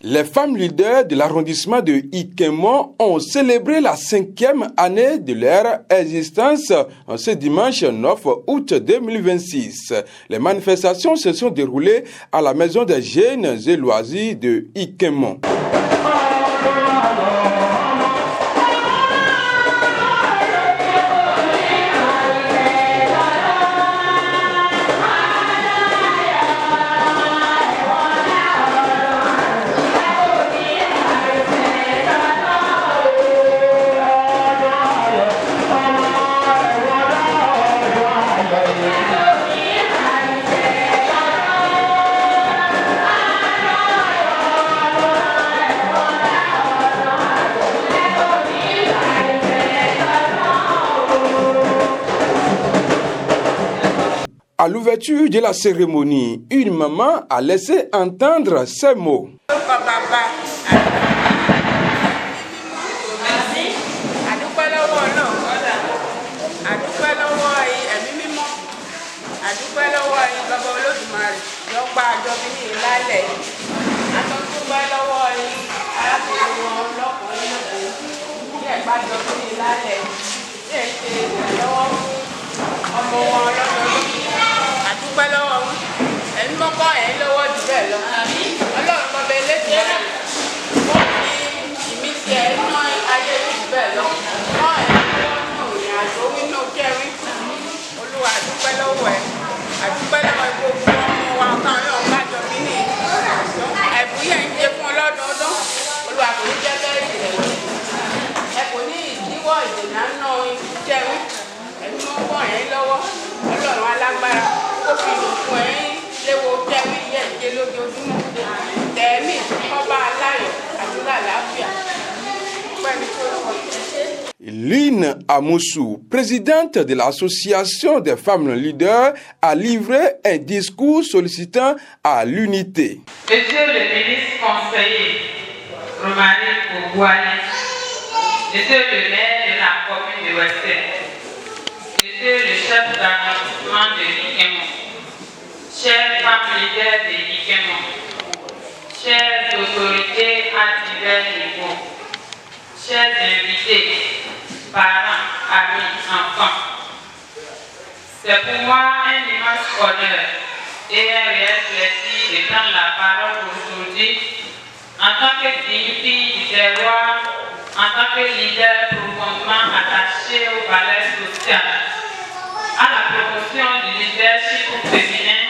Les femmes leaders de l'arrondissement de Ikemon ont célébré la 5e année de leur existence ce dimanche 9 août 2026. Les manifestations se sont déroulées à la maison des jeunes et loisirs de Ikemon. À l'ouverture de la cérémonie, une maman a laissé entendre ces mots. Lynn Amoussou, présidente de l'association des femmes leaders, a livré un discours sollicitant à l'unité. Monsieur le ministre conseiller Romaric Bougouali, monsieur le maire de la commune de Ouessé, monsieur le chef d'arrondissement de Ikemon, chers femmes leaders de Ikemon, chères autorités à divers niveaux, chers invités, parents, amis, enfants. C'est pour moi un immense honneur et un réel plaisir de prendre la parole aujourd'hui en tant que digne fille du terroir, en tant que leader profondément attaché aux valeurs sociales, à la promotion du leadership féminin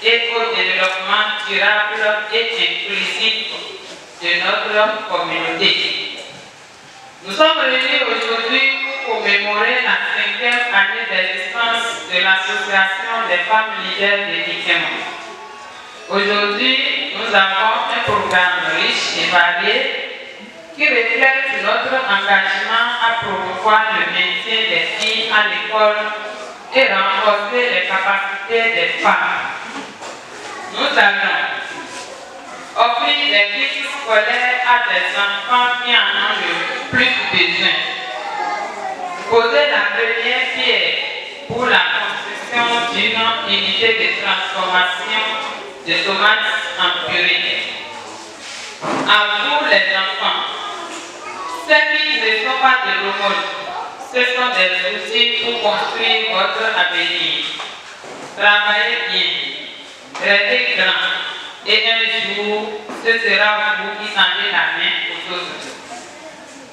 et au développement durable et inclusif de notre communauté. Nous sommes réunis aujourd'hui pour commémorer la 5e année d'existence de l'Association des femmes leaders de Ikemon. Aujourd'hui, nous avons un programme riche et varié qui reflète notre engagement à promouvoir le maintien des filles à l'école et renforcer les capacités des femmes. Nous allons offrir des kits scolaires à des enfants qui en ont le plus besoin. Poser la première pierre pour la construction d'une unité de transformation de tomates en purée. À vous les enfants, ceux qui ne sont pas de l'homone, ce sont des outils pour construire votre avenir. Travaillez bien, rêvez grand. Et un jour, ce sera vous qui tendez la main aux autres.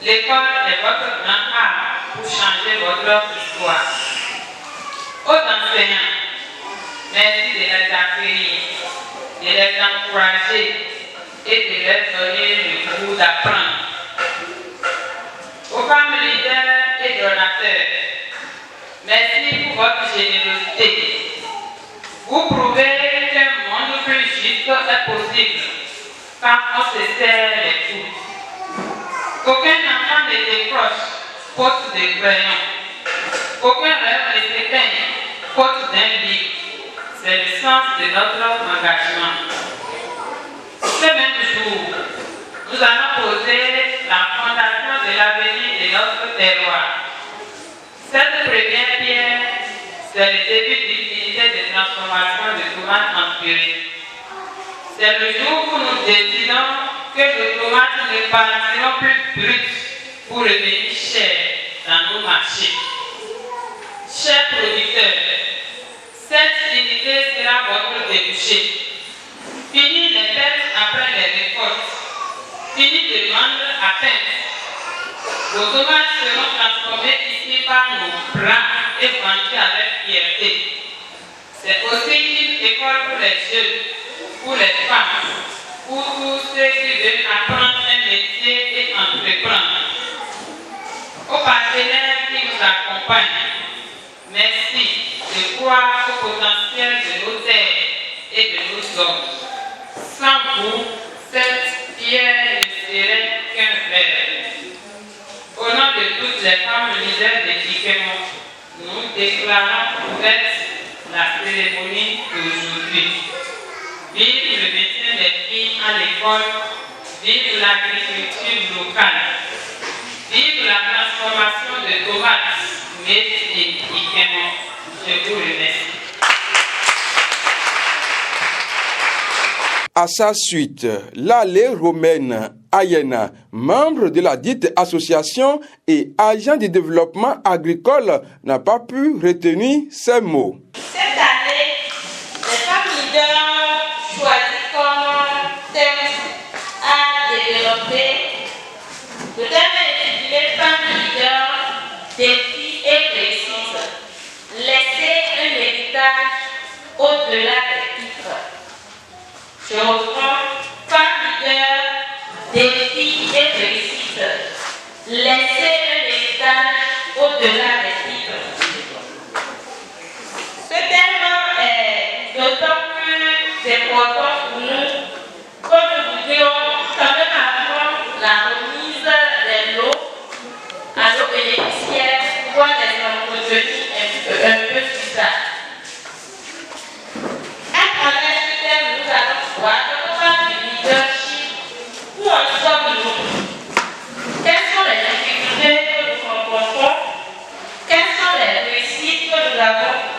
L'école est votre grand art pour changer votre histoire. Aux enseignants, merci de les accueillir, de les encourager et de leur donner le goût d'apprendre. Aux femmes leaders et donateurs, merci pour votre générosité. Vous prouvez qu'un monde plus juste est possible quand on se serre les coudes. Qu'aucun enfant ne décroche faute de crayon. Qu'aucun rêve ne s'éteigne faute d'un livre. C'est le sens de notre engagement. Ce même jour, nous allons poser la fondation de l'avenir de notre terroir. Cette première pierre, c'est le début d'une unité de transformation de tomates en purée. C'est le jour où nous décidons que nos tomates ne partiront plus brutes pour revenir chères dans nos marchés. Chers producteurs, cette unité sera votre débouché. Fini les pertes après les récoltes. Fini de vendre à peine. Vos tomates seront transformées ici par nos bras et vendus avec fierté. C'est aussi une école pour les jeunes, pour les femmes, pour tous ceux qui veulent apprendre un métier et entreprendre. Aux partenaires qui nous accompagnent, merci de croire au potentiel de nos terres et de nos hommes. Sans vous, cette pierre ne serait qu'un verre. Au nom de toutes les femmes leaders de Ikemo, nous déclarons ouverte la cérémonie d'aujourd'hui. Vive le maintien des filles à l'école, vive l'agriculture locale, vive la transformation de tomates made in Ikemo. Je vous remercie. À sa suite, l'allée romaine Ayena, membre de la dite association et agent de développement agricole, n'a pas pu retenir ces mots. Cette année, les femmes leaders choisissent comme thème à développer. Le thème est intitulé Femmes leaders, défis et réussites. Laisser un héritage au-delà des titres. Je reprends, femmes leaders, défis et réussites. Laisser un héritage au-delà des titres. Ce thème est d'autant plus important pour nous que nous voudrions quand même avant la remise des lots à nos bénéficiaires, pouvoir les entretenir un peu plus tard. À travers ce thème, nous allons voir que nous parlons du leadership, où en sommes-nous? Quelles sont les difficultés que nous rencontrons? Quelles sont les réussites que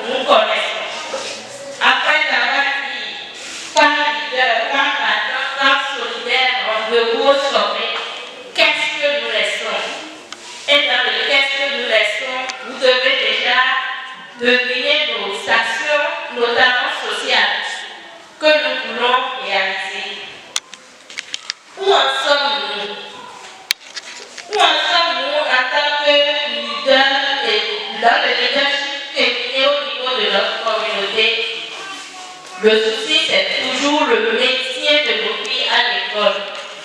nous connaissons? Après avoir dit femmes leaders, femmes battantes, femmes solidaires en de gros sommets, qu'est-ce que nous laissons? Et dans le qu'est-ce que nous laissons, vous devez déjà deviner nos actions, notamment sociales, que nous voulons réaliser. Où en sommes-nous? Où en sommes-nous en tant que leaders et dans le leadership féminin au niveau de notre communauté? Le souci, c'est toujours le maintien de nos filles à l'école.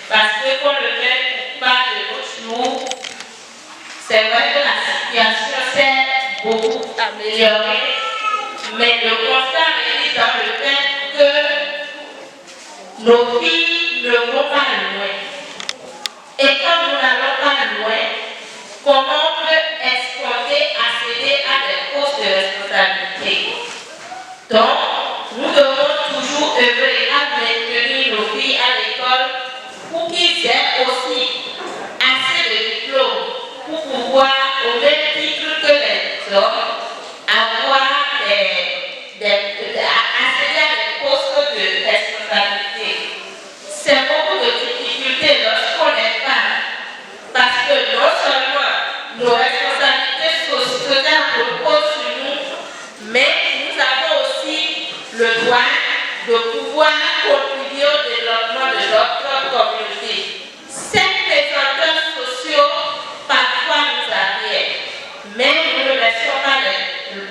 Parce que qu'on le fait pas de nos jours, c'est vrai que la situation s'est beaucoup améliorée, mais le constat réside dans le fait que nos filles ne vont pas loin. Et quand nous n'allons pas loin, comment on peut escompter accéder à des postes de responsabilité? Donc, nous devons toujours œuvrer à maintenir nos filles à l'école pour qu'ils aient aussi assez de diplômes pour pouvoir, au même titre que les hommes, avoir accéder à des postes de responsabilité. C'est beaucoup de difficultés lorsqu'on est femme, parce que non seulement nos responsabilités sociales reposent sur nous, mais nous avons aussi le droit de pouvoir contribuer au développement de notre communauté. Ces présenteurs sociaux parfois nous arrivent, mais nous ne laissons pas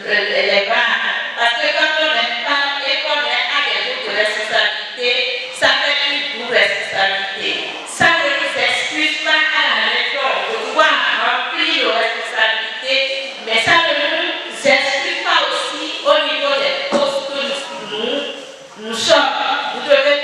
les bras. Parce que quand on est femme et qu'on est à des groupes de responsabilité, ça fait une double responsabilité. Ça ne nous excuse pas à la maison de pouvoir remplir nos responsabilités, mais ça ne nous excuse pas aussi au niveau des postes que nous sommes. Vous devez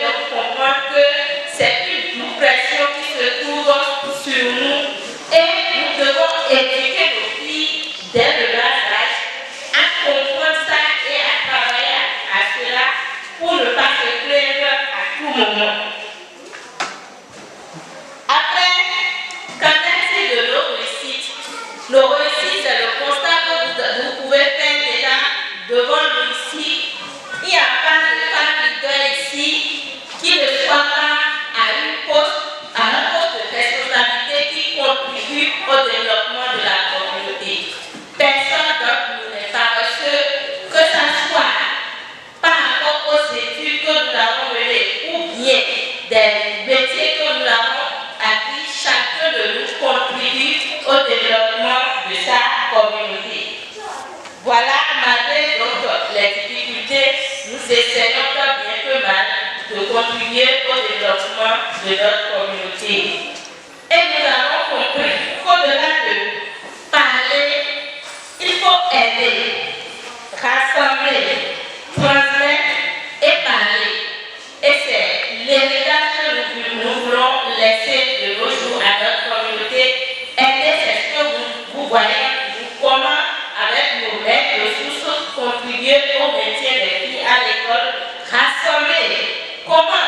développement de la communauté. Personne d'entre nous n'est paresseux, que ce soit par rapport aux études que nous avons menées ou bien des métiers que nous avons appris, chacun de nous contribue au développement de sa communauté. Voilà, malgré donc les difficultés, nous essayons tant bien que mal de contribuer au développement de notre communauté. Et nous avons compris qu'au-delà de parler, il faut aider, rassembler, transmettre et parler. Et c'est l'héritage que nous voulons laisser de nos jours à notre communauté. Aider, c'est ce que vous voyez, comment avec nos mains ressources contribuer au maintien des filles à l'école, rassembler, comment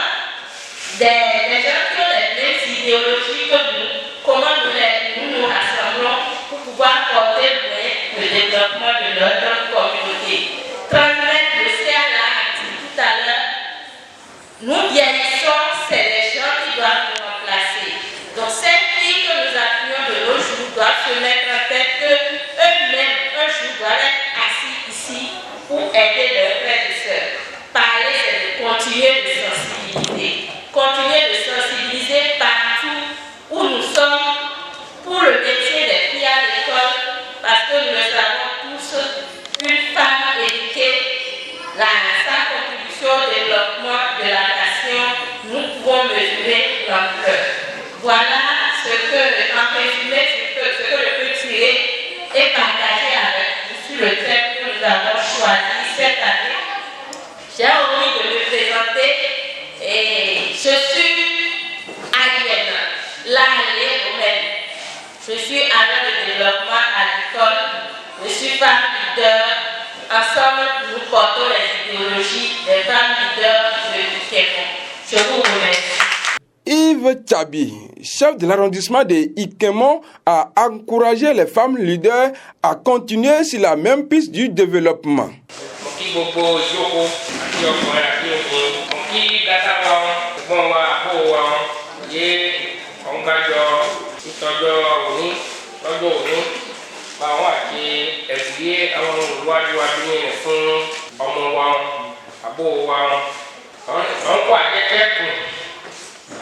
des gens qui ont les mêmes idéologies que nous, comment nous rassemblons pour pouvoir porter le développement de notre communauté. Transmettre le CLA tout à l'heure, nous vieillissons, c'est les gens qui doivent nous remplacer. Donc ces filles que nous appuyons de nos jours doivent se mettre en tête qu'eux-mêmes, un jour, doivent être assis ici pour aider leurs frères et sœurs. Parler, c'est de continuer de sensibiliser. Continuer de sensibiliser partout où nous sommes pour le métier des filles à l'école, parce que nous le savons tous, une femme éduquée, sa contribution au développement de la nation, nous pouvons mesurer l'ampleur. Voilà ce que, en résumé, ce que je peux tirer et partager avec vous sur le thème que nous avons choisi cette année. J'ai envie de me présenter et je suis Arienne, Romaine. Je suis agent de développement agricole, je suis femme leader. Ensemble, nous portons les idéologies des femmes leaders de Kémon. Je vous remercie. Yves Tchabi, chef de l'arrondissement de Ikemon, a encouragé les femmes leaders à continuer sur la même piste du développement.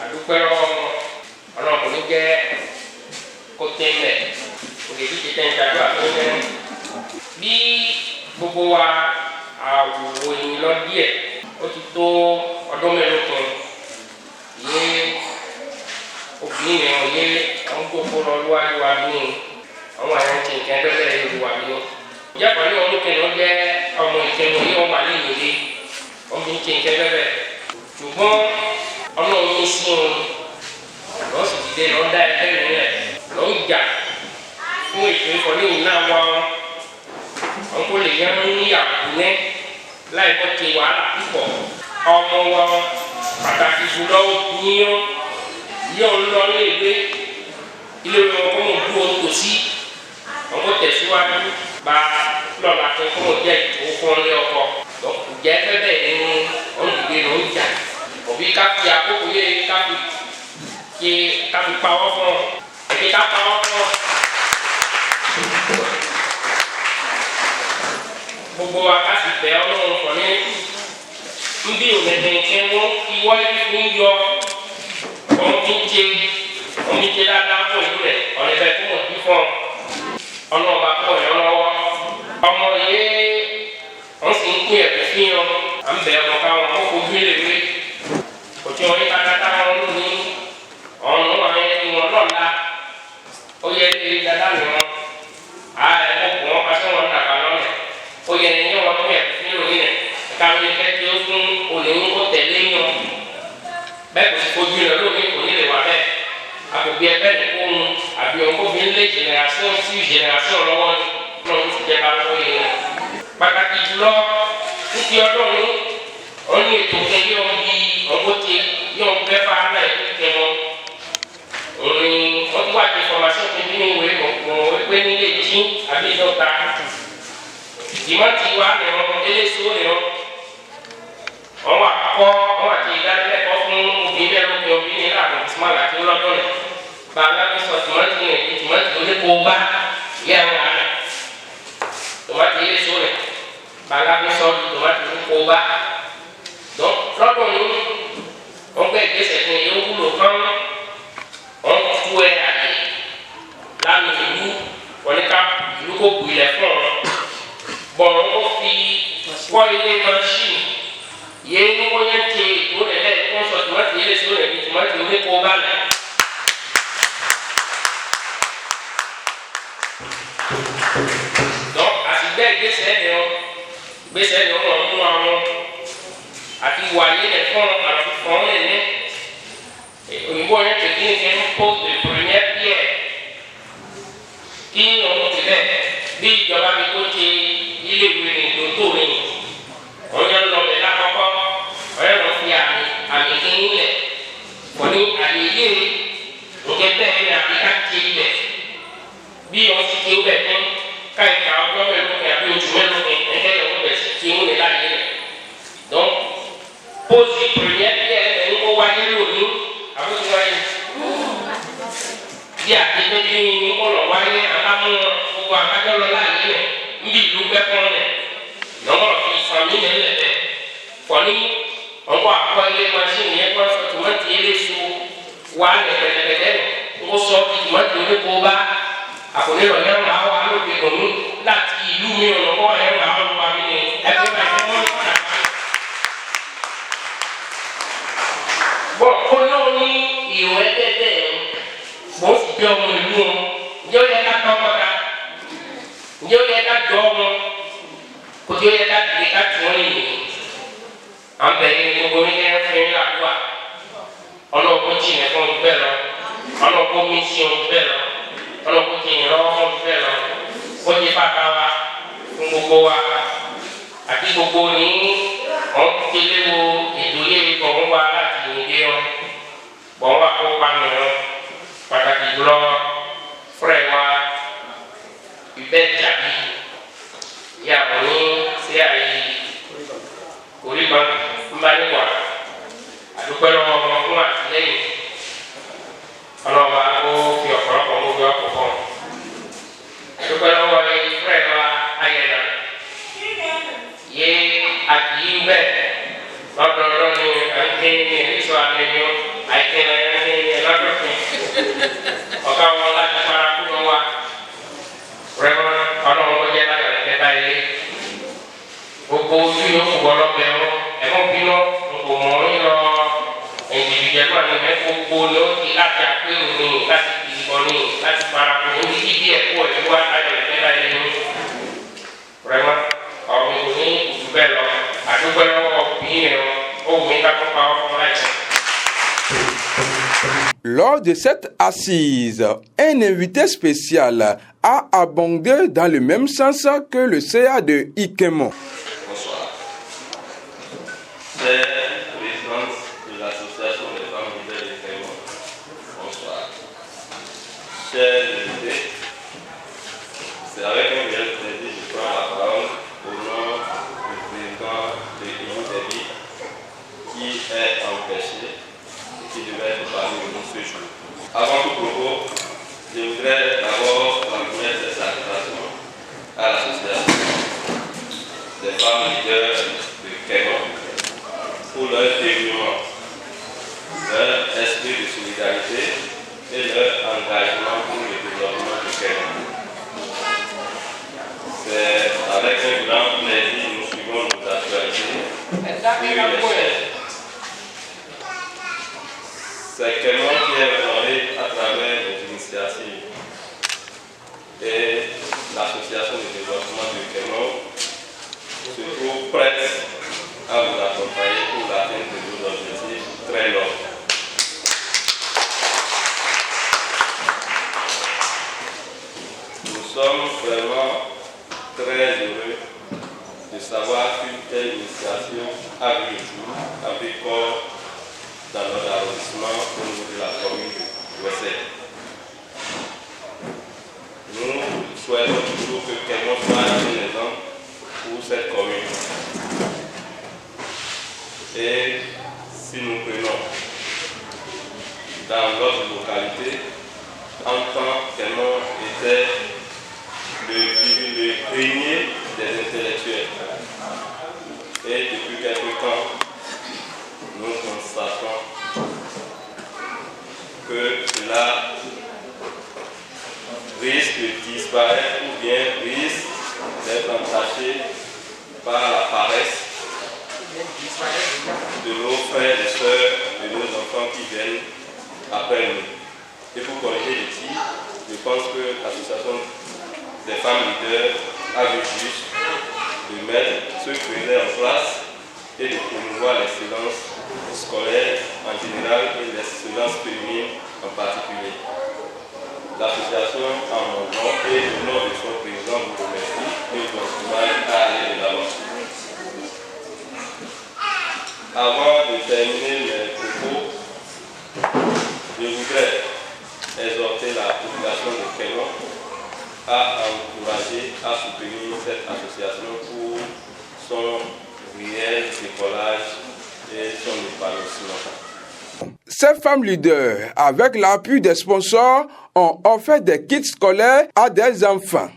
Adúpẹ́ lọ́wọ́ Ọlọ́run kò ní jẹ́ kó tẹ́lẹ̀ òkè tí tètè ń ṣàdúrà tó ń tẹ́lẹ̀. Bí gbogbo wa àwòrán lọ díẹ̀ ó ti tó ọdún mélòó kan yé obìnrin yẹn yé àwọn gbogbo lọ lọ́wọ́ wa ní àwọn àyàn kìnkìn ẹgbẹ́ yẹn wà ní. Ìjàpá ní ọdún kẹ́ni ó jẹ́ ọmọ ìkẹyìn yìí wọ́n wà ní ìyèlé ọmọ ìkẹyìn ẹgbẹ́ ṣùgbọ́n Ọlọ́run ní sí wọn lọ sì ti dé lọ dá ẹgbẹ́ rẹ̀ lọ ń jà fún ètò ìkọ́lé iná wa wọn kò lè yẹn ní àkúnẹ́ láì wọ́n ti wàhálà púpọ̀ ọmọ wa pàtàkì jùlọ yíyan lọ ní ilé wọn kọ́ mọ̀ dúró tòsí wọn kò tẹ̀síwájú bá lọ́la tó kọ́ mọ̀ jẹ́ ìfowópamọ́ ọkọ̀ jẹ́ ẹgbẹ́ bẹ́ẹ̀ ni wọ́n dìde lọ ń jà. Òbí ká fi àkókò yé ká fi pawọ́ fún ọ ẹbí ká pawọ́ fún ọ. Gbogbo wa ká sì bẹ̀ Ọlọ́run kọ̀ ní ndí òmìnir wọ́n fi wọ́n fi ń yọ ọmọ ìjẹ dáadáa fún ìlú rẹ̀ ọ̀nẹ́fẹ́ fún òbí fún ọ. Ọlọ́ọ̀bá pọ̀ yọ lọ́wọ́ ọmọ yé wọ́n sì ń pín ẹ̀bẹ̀ fi hàn à ń bẹ̀ ọmọ káwọn kó fojú lè wé. Òtí wọn yí kátàkà wọn lónìí ọ̀run wọn yẹn wọn lọ́la ó yẹ lè dáadáa ní wọn ẹ̀kọ́ wọn pàṣẹ wọn nàkà lọ́nà ó yẹ ní wọn fún ẹ̀kọ́ fún lónìí rẹ̀ káwọn yẹ kẹ́kẹ́ ó fún òní kó tẹ̀lé yàn bẹ́ẹ̀ kò sì fojú rẹ̀ lónìí kò ní lè wà bẹ́ẹ̀ àkòbí ẹgbẹ́ nìkún àbí ọkọ̀bí ńlẹ̀ generation sí generation lọ́wọ́ ni lọ́run ti jẹ́ bá lọ́wọ́ yẹn pàtàkì jùlọ títí ọdún wọn ní ètò kẹ́kẹ́ wọn bí ọgbọ́tẹ yóò bẹ́ fà náà ẹ̀ kẹ́ wọn. Wọ́n ti wá di information tó ní ìwé mọ̀ pé nílé jí àbí ìdọ́ta. Ìmọ̀tì wa ni wọn eléso ni wọn. Wọ́n wà àti ìdánilẹ́kọ̀ọ́ fún obìnrin lẹ́nu obìnrin ní ìlànà ìsúmọ́lá tí ó lọ́dún rẹ̀. banga mi sɔ tomati ne tomati o de ko ba yɛ ŋa ne tomati yɛ so ne banga mi sɔ tomati o de ko ba donc lɔdun ni on gbɛ gbèsè ne yɛ wúlò kan on tu ɛ ali lanu ìlú wọlé ká ìlú kó bu ilẹ̀ fún ọ bɔn o fi kɔ ilé machine yɛ ní wọ́n yɛ ké o lɛ lɛ kó sɔ tomati yɛ so ne bi tomati o de ko ba lɛ. Donc, àtìgbẹ́ ìgbésẹ̀ ni wọ́n mú àwọn àti wàyé lẹ̀ fún àtìfọ́n lẹ̀ ní òyìnbó yẹn tẹ̀lé ní kí n pose the première pierre kí òun ti bẹ̀ bí ìjọba mi tó ṣe ilé ìwé ní ìdòdó mi wọ́n yẹn lọ bẹ̀ lákọ́kọ́ wọ́n yẹn lọ fi àmì kíní lẹ̀ wọ́n ní àyè ilé nǹkẹ́ bẹ́ẹ̀ ní àbí ká ti ilẹ̀ bí wọ́n ti ti bẹ̀ fún káyìí ọjọ́ mélòó ni àbí oṣù mélòó ni ẹ̀kẹ́ yẹn wọ́n bẹ̀ sí ti mú ni láyé rẹ̀ donc pose première pierre ẹ̀ ń kó wáyé lónìí àbúrò wáyé bí àtẹ̀tẹ̀ bí ní kọ́lọ̀ wáyé àlámú gbogbo àkájọ́ lọ láyé rẹ̀ ń bí ìlú gbẹ́ fún rẹ̀ lọ́wọ́ fi sàmì nílẹ̀ bẹ̀ fọ́ní ọkọ̀ àkọ́ ilé machine yẹn kọ́ sọ tòmátì eléso wà lẹ̀ pẹ̀tẹ̀pẹ̀tẹ̀ ń sọ bí tòmátì onípo bá àkùnrin lọ yẹn wà wà lóde òní láti ìlú mi ọ̀nà kọ́ yẹn wà wà wà mí ni ẹgbẹ́ bá yẹn wọ́n padà wá. bọ́n kó náà ní ìwọ ẹgbẹ́ bọ́n sì jẹ́ ọmọ ìlú wọn ǹjẹ́ ó yẹ ká tọ́ wọn ká ǹjẹ́ ó yẹ ká jọ wọn kò tí ó yẹ ká dìde ká tì wọ́n nìyí. à ń bẹ̀rẹ̀ ní gbogbo ní kẹ́hìn fún yín làdúrà ọlọ́ọ̀kọ́ tì ní fún ọdún bẹ́ẹ̀ lọ ọlọ́ọ̀kọ́ mi sí ọdún bẹ́ẹ̀ lọ ọlọ́kùn ti yìn lọ́wọ́ fún fẹ́ lọ ó ti fàkà wa fún gbogbo wa àti gbogbo ní wọ́n ti léwo ìdòye kọ̀ọ̀hún wa láti yìn dé wọn bọ̀n wà kó pa mìíràn pàtàkì jùlọ fúrẹ̀ wa ìbẹ́ jàbí yàgò ní sí àyè orígbọn ńbáníwà àdúpẹ́ lọ́wọ́ wọn fún àtìlẹ́yìn ọlọ́wọ́ ó fi ọ̀pọ̀lọpọ̀ gbogbo ọkọ̀ fún un. Dúpẹ́ lọ́wọ́ ìfúrẹ́ wa ayẹyẹ yé àkìyí bẹ́ẹ̀ lọ́dọọdún ní ẹ̀ńkẹ́ ní ẹ̀rísọ àmẹ́yọ àìkẹ́ ẹ̀ńkẹ́ ní ẹ̀lọ́dọ̀kẹ́ ọ̀gá wọn láti fara kúrò wa rẹ́wọ́n ọlọ́wọ́ jẹ́ láyọ̀ ẹ̀kẹ́ báyìí gbogbo ojú yóò kú ọlọ́bẹ̀ wọn ẹ̀mọ́ bínú nkò mọ́ ń lọ ìdìbìjẹ́ náà ní gbogbo ló ti láti àpérò ní láti ìdìbọn ní láti parapọ̀ ní ibi ẹ̀kọ́ ẹ̀kọ́ ayọ̀lẹ́fẹ́ láyé ní rẹ́mọ́ ọ̀rọ̀ ìlú ní ìlú bẹ́ẹ̀ lọ àdúgbò lọ́wọ́ ọkùnrin rẹ̀ ohun mi ká tó pa ọ́ fún láìpẹ́. Lors de cette assise, un invité spécial a abondé dans le même sens que le CA de Ikemon. Bonsoir. C'est présidente de l'association des femmes leaders de Ikemon. Bonsoir. Chers invités, c'est avec un réel plaisir que je prends la parole au nom du président de l'IUDEBI qui est empêché et qui devait être parmi nous ce jour. Avant tout propos, je voudrais d'abord transmettre des salutations à l'association des femmes leaders de Kénon pour leur dévouement, leur esprit de solidarité et leur engagement pour le développement de Kénon. C'est avec un grand plaisir que nous suivons nos actualités sur les chaînes. C'est Kénon qui est honoré à travers les initiatives et l'association de développement de Kénon se trouve prête à vous accompagner pour l'atteinte de nos objectifs très longs. Nous sommes vraiment très heureux de savoir qu'une telle initiative a vu le jour, a pris corps dans notre arrondissement au niveau de la commune de Ouessé. Nous souhaitons toujours que Kénon soit un exemple pour cette commune. Et si nous prenons dans notre localité, en tant qu'Aimant était le grenier des intellectuels. Et depuis quelque temps, nous constatons que cela risque de disparaître ou bien risque d'être entaché par la paresse de nos frères et sœurs, de nos enfants qui viennent après nous. Et pour corriger le tir, je pense que l'association des femmes leaders a vu juste de mettre ce projet en place et de promouvoir l'excellence scolaire en général et l'excellence féminine en particulier. L'association en mon nom et au nom de son président vous remercie et vous encourage à aller de l'avant. Avant de terminer mes propos, je voudrais exhorter la population de Kénon à encourager, à soutenir cette association pour son réel décollage et son épanouissement. Ces femmes leaders, avec l'appui des sponsors, ont offert des kits scolaires à des enfants.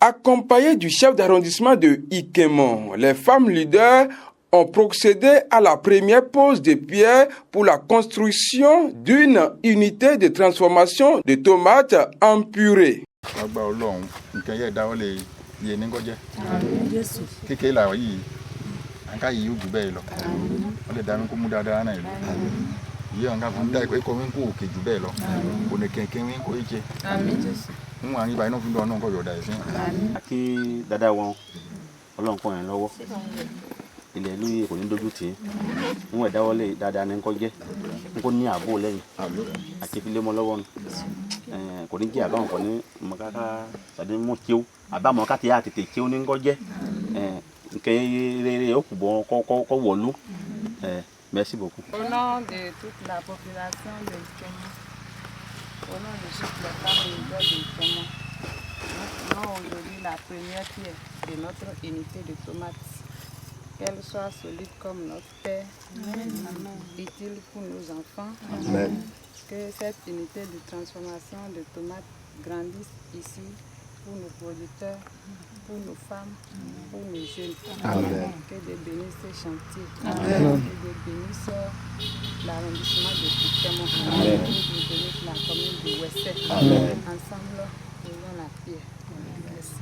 Accompagnées du chef d'arrondissement de Ikemon, les femmes leaders ont procédé à la première pose de pierre pour la construction d'une unité de transformation de tomates en purée. Àti dada wọn Ọlọ́run kó yẹn lọ́wọ́ ilẹ̀ ìlú yìí kò ní dojú tì í wọn ìdáwọ́lé dáadáa ní kó jẹ́ n kó ní ààbò lẹ́yìn àti ìfilé mọ́ lọ́wọ́ ni kò ní jẹ́ àbáwọn kò ní mọ̀káká tàbí mọ̀ tí ó àbámọ̀ ká ti yá tètè tí ó ní kó jẹ́ nǹkan rere ó kù bọ́ kọ́ wọ̀lú. Merci beaucoup. Au nom de toute la population de Ikemon, au nom de toutes les femmes leaders de Ikemon, nous prenons aujourd'hui la première pierre de notre unité de tomates. Qu'elle soit solide comme notre terre, utile pour nos enfants. Amen. Que cette unité de transformation de tomates grandisse ici pour nos producteurs, pour nos femmes, pour nos jeunes. Amen. Que Dieu bénisse ces chantiers. Amen. Que Dieu bénisse l'arrondissement de Ikemon. Que Dieu bénisse la commune de Ouessé. Ensemble, faisons la prière. Merci.